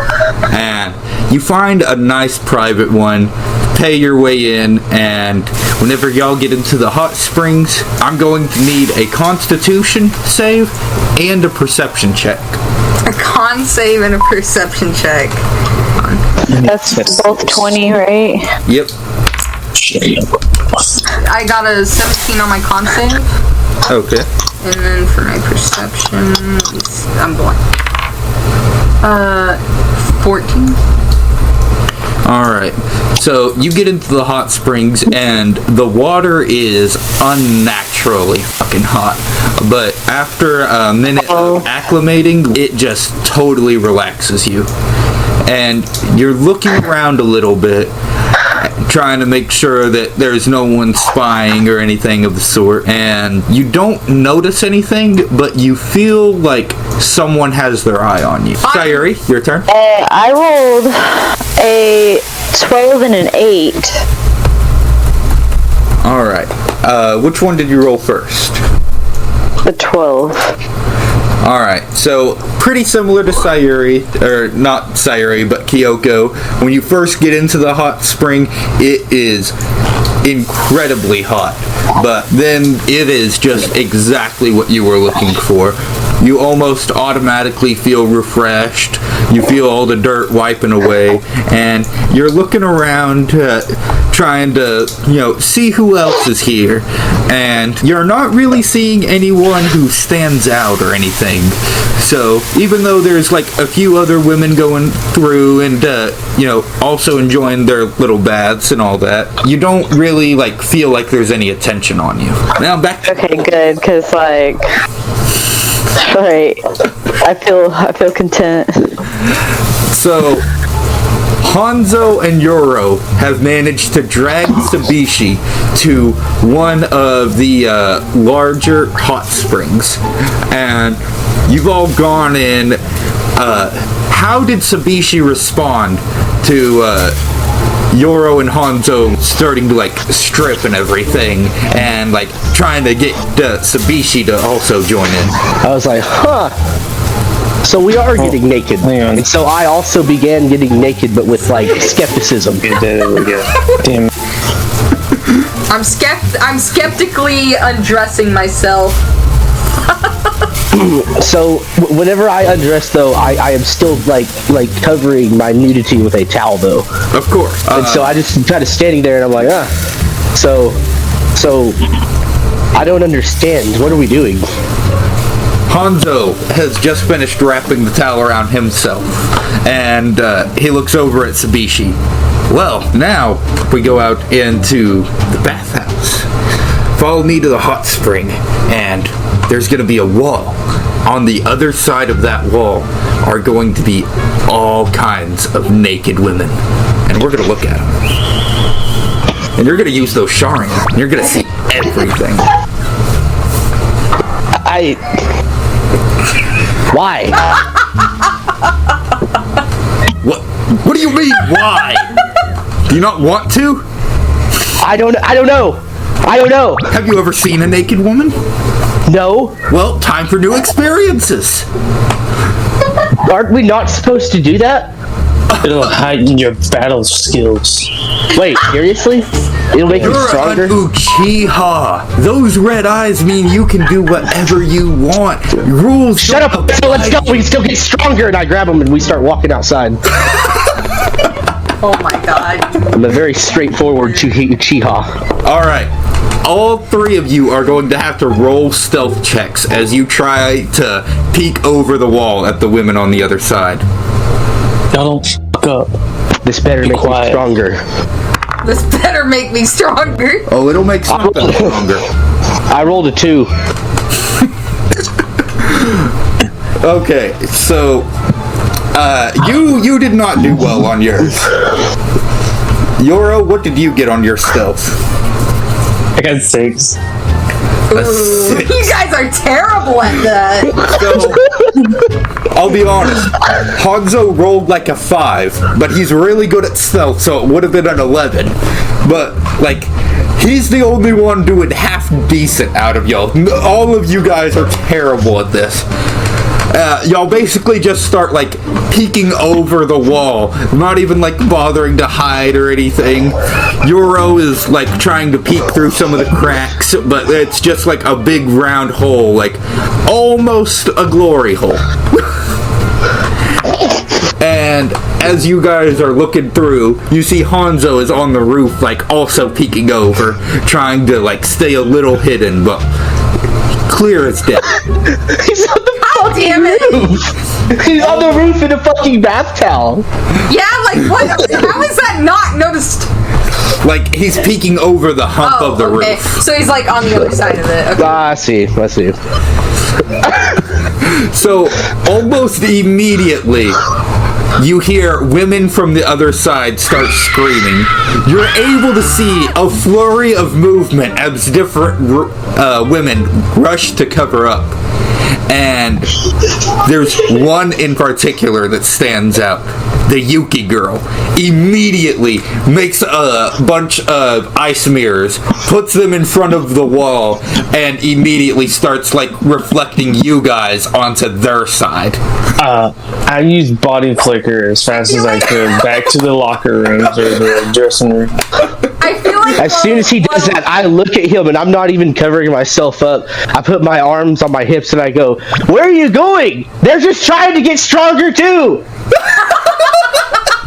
and you find a nice private one, pay your way in, and whenever y'all get into the hot springs, I'm going to need a constitution save and a perception check. A con save and a perception check. That's both 20, right? Yep. I got a 17 on my con save. Okay. And then for my perception, I'm blank. 14. Alright, so you get into the hot springs and the water is unnaturally fucking hot. But after a minute of acclimating, it just totally relaxes you. And you're looking around a little bit, trying to make sure that there's no one spying or anything of the sort. And you don't notice anything, but you feel like someone has their eye on you. Sayuri, your turn. I rolled a 12 and an 8. Alright. Which one did you roll first? The 12. Alright, so pretty similar to Sayuri, or not Sayuri, but Kyoko. When you first get into the hot spring, it is incredibly hot. But then it is just exactly what you were looking for. You almost automatically feel refreshed. You feel all the dirt wiping away, and you're looking around trying to, see who else is here. And you're not really seeing anyone who stands out or anything. So even though there's like a few other women going through and also enjoying their little baths and all that, you don't really feel like there's any attention on you. Now back to Okay, good, because alright, I feel content. So, Hanzo and Yoro have managed to drag Tsubishi to one of the larger hot springs, and you've all gone in. How did Tsubishi respond to Yoro and Hanzo starting to strip and everything, and trying to get Tsubishi to also join in? I was like, huh. So we are getting naked. And so I also began getting naked, but with skepticism. Damn. I'm skeptically undressing myself. So whenever I undress, though, I am still covering my nudity with a towel, though. Of course. And so I just kind of standing there, and I'm like, So I don't understand. What are we doing? Hanzo has just finished wrapping the towel around himself, and he looks over at Tsubishi. Well, now we go out into the bathhouse. Follow me to the hot spring, and there's going to be a wall. On the other side of that wall are going to be all kinds of naked women, and we're going to look at them. And you're going to use those Sharingan, and you're going to see everything. Why? What do you mean, why? Do you not want to? I don't know. Have you ever seen a naked woman? No. Well, time for new experiences. Aren't we not supposed to do that? It'll heighten your battle skills. Wait, seriously? It'll make you You're stronger? an Uchiha. Those red eyes mean you can do whatever you want. Rules. Shut up! So let's go! We can still get stronger! And I grab him and we start walking outside. Oh my god. I'm a very straightforward Uchiha. Alright. All three of you are going to have to roll stealth checks as you try to peek over the wall at the women on the other side. Y'all don't fuck up. This better make me stronger. This better make me stronger. Oh, it'll make something stronger. I rolled a 2. Okay, so you did not do well on yours. Yoro, what did you get on your stealth? I got 6. Ooh, you guys are terrible at that. So, I'll be honest. Hanzo rolled a 5, but he's really good at stealth, so it would have been an 11. But, he's the only one doing half decent out of y'all. All of you guys are terrible at this. Y'all basically just start peeking over the wall, not even bothering to hide or anything. Yoro is trying to peek through some of the cracks, but it's just a big round hole, almost a glory hole. And as you guys are looking through, you see Hanzo is on the roof, also peeking over, trying to stay a little hidden, but clear as day. He's on the Damn it. roof! He's on the roof in a fucking bath towel! Yeah, what? How is that not noticed? He's peeking over the hump of the okay. roof. So he's on the other side of it. Okay. I see. So, almost immediately, you hear women from the other side start screaming. You're able to see a flurry of movement as different women rush to cover up. And there's one in particular that stands out. The Yuki girl immediately makes a bunch of ice mirrors, puts them in front of the wall, and immediately starts like reflecting you guys onto their side. I used body flicker as fast as I could back to the locker rooms or the dressing room. I feel like As soon as he does that, I look at him and I'm not even covering myself up. I put my arms on my hips and I go, "Where are you going? They're just trying to get stronger too."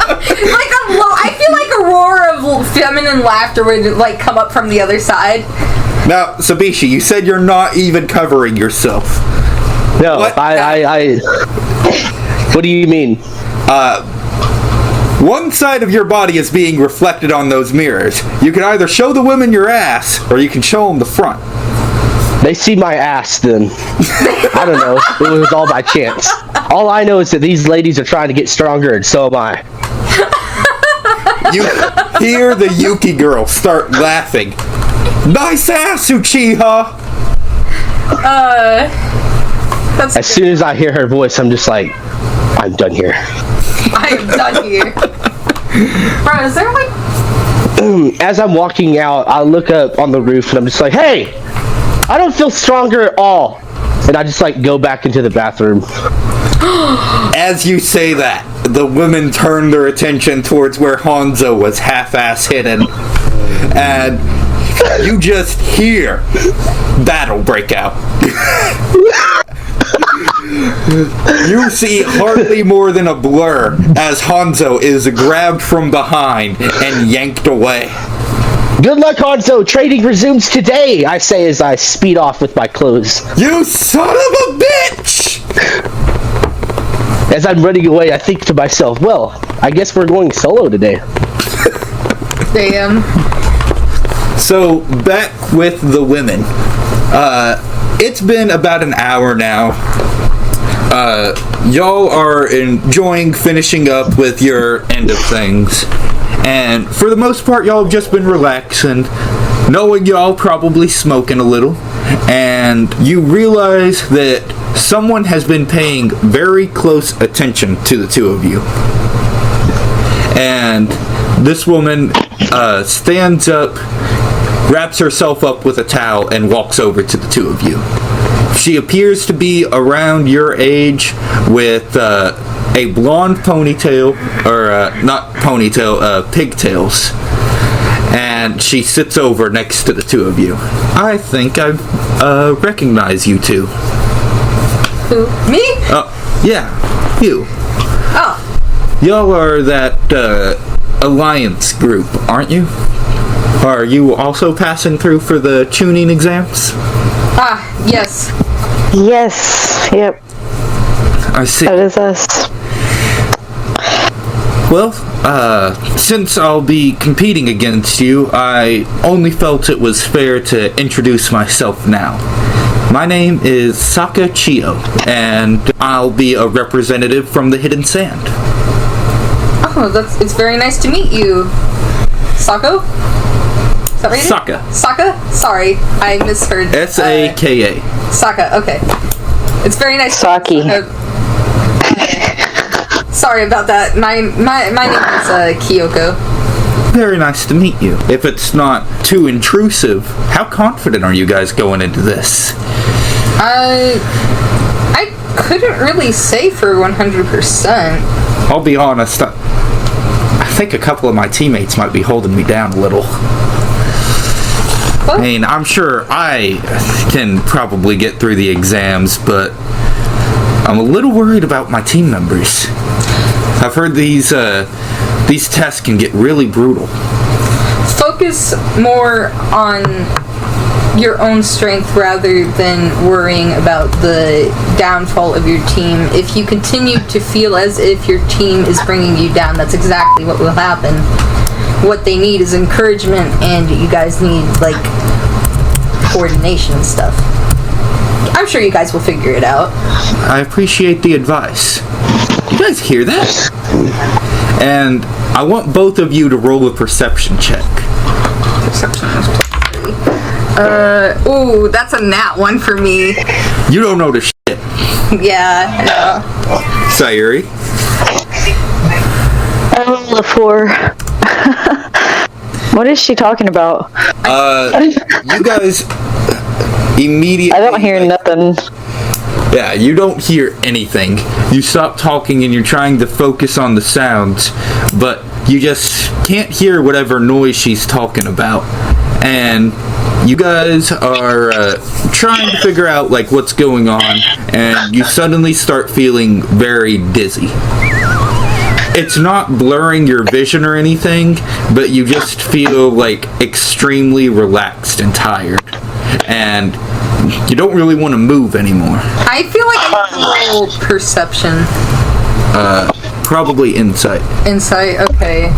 I feel like a roar of feminine laughter would like come up from the other side. Now, Sabishi, you said you're not even covering yourself. No, What? I What do you mean? One side of your body is being reflected on those mirrors. You can either show the women your ass, or you can show them the front. They see my ass then. I don't know. It was all by chance. All I know is that these ladies are trying to get stronger and so am I. You hear the Yuki girl start laughing. Nice ass, Uchiha! That's As soon as I hear her voice, I'm just like, I'm done here. I'm done here. Bro, is there like... As I'm walking out, I look up on the roof and I'm just like, hey! I don't feel stronger at all. And I just like go back into the bathroom. As you say that, the women turn their attention towards where Hanzo was half-ass hidden. And you just hear battle break out. You see hardly more than a blur as Hanzo is grabbed from behind and yanked away. Good luck, Hanzo! Trading resumes today, I say as I speed off with my clothes. You son of a bitch! As I'm running away, I think to myself, well, I guess we're going solo today. Damn. So, back with the women. It's been about an hour now. Y'all are enjoying finishing up with your end of things. And for the most part, y'all have just been relaxing, knowing y'all probably smoking a little. And you realize that someone has been paying very close attention to the two of you. And this woman stands up, wraps herself up with a towel, and walks over to the two of you. She appears to be around your age with a blonde ponytail, or not ponytail, pigtails. And she sits over next to the two of you. I think I recognize you two. Who? Me? Yeah, you. Oh. Y'all are that alliance group, aren't you? Are you also passing through for the tuning exams? Ah, yes. Yes. Yep. I see. That is us. Well, since I'll be competing against you, I only felt it was fair to introduce myself now. My name is Saka Chio, and I'll be a representative from the Hidden Sand. Oh, it's very nice to meet you. Sako? Is that right? Saka. Saka? Sorry, I misheard. S-A-K-A. Saka, okay. It's very nice. Saki. Sorry about that. My name is Kyoko. Very nice to meet you. If it's not too intrusive, how confident are you guys going into this? I couldn't really say for 100%. I'll be honest, I think a couple of my teammates might be holding me down a little. What? I mean, I'm sure I can probably get through the exams, but I'm a little worried about my team members. I've heard these tests can get really brutal. Focus more on your own strength rather than worrying about the downfall of your team. If you continue to feel as if your team is bringing you down, that's exactly what will happen. What they need is encouragement, and you guys need, like, coordination and stuff. I'm sure you guys will figure it out. I appreciate the advice. You guys hear that? And I want both of you to roll a perception check. Perception is +3. Ooh, that's a nat 1 for me. You don't know the shit. Yeah. Sayuri? I rolled a 4. What is she talking about? You guys immediately... I don't hear nothing. Yeah, you don't hear anything. You stop talking and you're trying to focus on the sounds, but you just can't hear whatever noise she's talking about. And you guys are trying to figure out like what's going on, and you suddenly start feeling very dizzy. It's not blurring your vision or anything, but you just feel like extremely relaxed and tired. And you don't really want to move anymore. I feel like I need to roll perception. Probably insight. Insight, okay.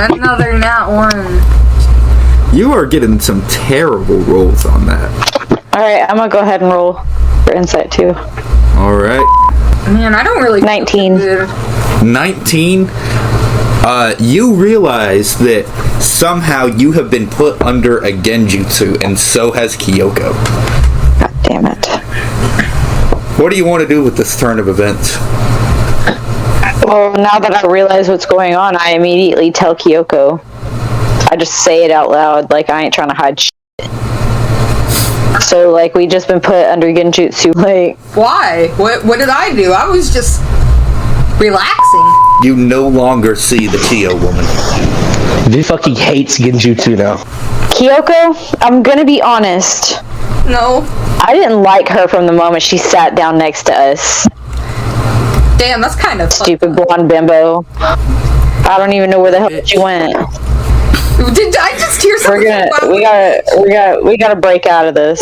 Another nat 1. You are getting some terrible rolls on that. Alright, I'm gonna go ahead and roll for insight too. Alright. Man, I don't really... 19. 19? You realize that somehow you have been put under a genjutsu, and so has Kyoko. God damn it. What do you want to do with this turn of events? Well, now that I realize what's going on, I immediately tell Kyoko. I just say it out loud, like I ain't trying to hide shit. So, like, we just been put under genjutsu, like... Why? What did I do? I was just relaxing. You no longer see the Kyo woman. He fucking hates Genjutsu now. Kyoko, I'm gonna be honest. No. I didn't like her from the moment she sat down next to us. Damn, that's kind of Stupid blonde bimbo. I don't even know where the hell she went. Did I just hear something? We gotta break out of this.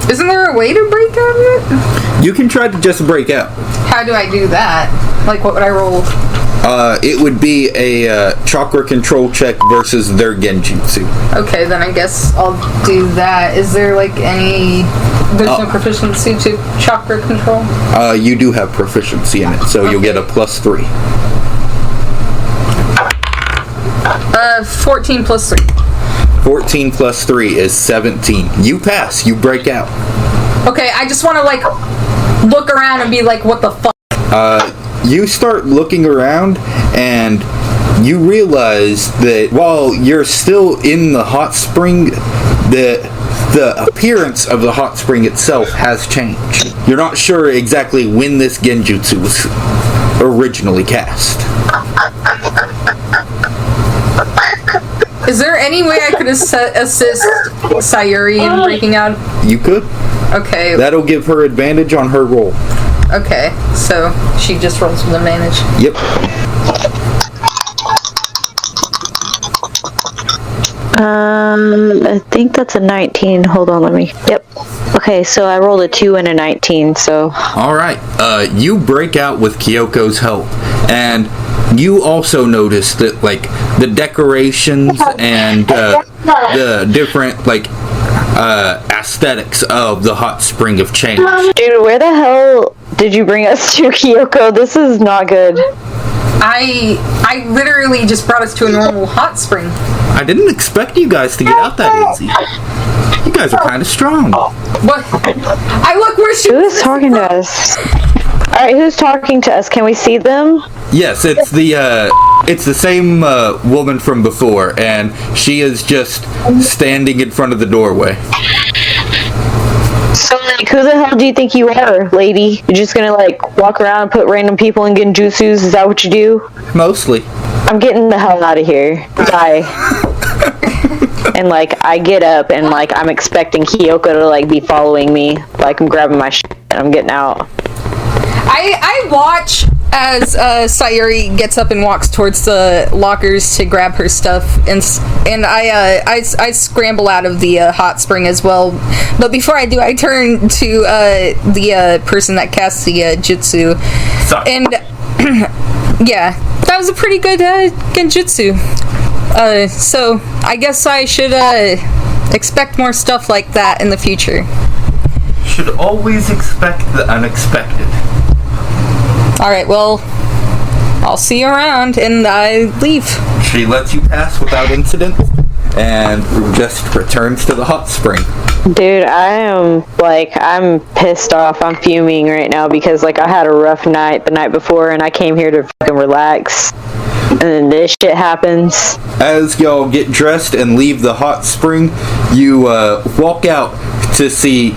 Isn't there a way to break out of it? You can try to just break out. How do I do that? Like, what would I roll? It would be a chakra control check versus their genjutsu. Okay, then I guess I'll do that. Is there, like, any... There's no proficiency to chakra control? You do have proficiency in it, so you'll get a +3. 14 plus 3. 14 plus 3 is 17. You pass. You break out. Okay, I just want to, like, look around and be like, what the fuck? You start looking around, and you realize that while you're still in the hot spring, the appearance of the hot spring itself has changed. You're not sure exactly when this genjutsu was originally cast. Is there any way I could assist Sayuri in breaking out? You could. Okay. That'll give her advantage on her roll. Okay, so she just rolls with advantage. Yep. I think that's a 19. Hold on, let me... Yep. Okay, so I rolled a 2 and a 19, so... Alright, you break out with Kyoko's help, and you also notice that, like, the decorations and the different, like, aesthetics of the hot spring have changed. Dude, where the hell did you bring us to, Kyoko? This is not good. I literally just brought us to a normal hot spring. I didn't expect you guys to get out that easy. You guys are kind of strong. What? Where's she? Who's talking to us? Alright, who's talking to us? Can we see them? Yes, it's the same woman from before, and she is just standing in front of the doorway. So, like, who the hell do you think you are, lady? You're just gonna, like, walk around and put random people in genjutsus? Is that what you do? Mostly. I'm getting the hell out of here. Bye. And, like, I get up and, like, I'm expecting Kyoko to, like, be following me. Like, I'm grabbing my shit and I'm getting out. I watch as Sayuri gets up and walks towards the lockers to grab her stuff, and I scramble out of the hot spring as well. But before I do, I turn to the person that casts the jutsu, and yeah, that was a pretty good genjutsu. So I guess I should expect more stuff like that in the future. Should always expect the unexpected. Alright, well, I'll see you around, and I leave. She lets you pass without incident and just returns to the hot spring. Dude, I'm pissed off. I'm fuming right now because, like, I had a rough night the night before and I came here to fucking relax. And then this shit happens. As y'all get dressed and leave the hot spring, you walk out to see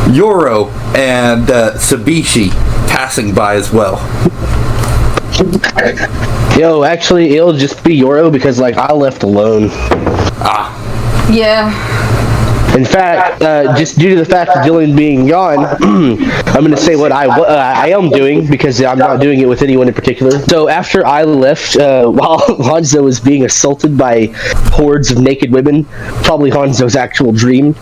Yoro and Sabishi passing by as well. Yo, actually, it'll just be Yoro because, like, I left alone. Yeah. In fact, just due to the fact of Dylan being gone, I'm going to say what I am doing because I'm not doing it with anyone in particular. So after I left, while Hanzo was being assaulted by hordes of naked women, probably Hanzo's actual dream,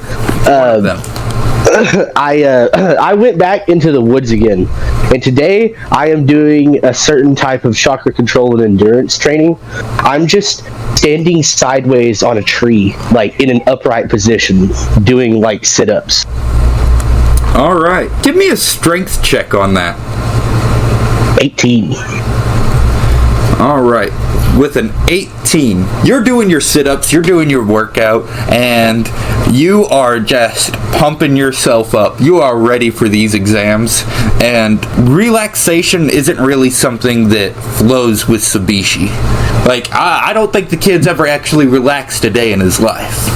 I went back into the woods again. And today, I am doing a certain type of chakra control and endurance training. I'm just standing sideways on a tree, like in an upright position, doing like sit-ups. Alright, give me a strength check on that. 18. Alright, with an 18, you're doing your sit-ups, you're doing your workout, and you are just pumping yourself up. You are ready for these exams, and relaxation isn't really something that flows with Sabishi. Like, I don't think the kid's ever actually relaxed a day in his life.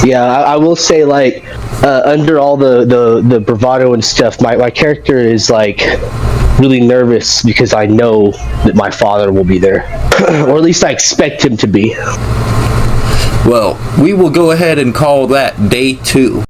Yeah, I will say, like, under all the bravado and stuff, my character is, like, really nervous because I know that my father will be there. Or at least I expect him to be. Well, we will go ahead and call that day 2.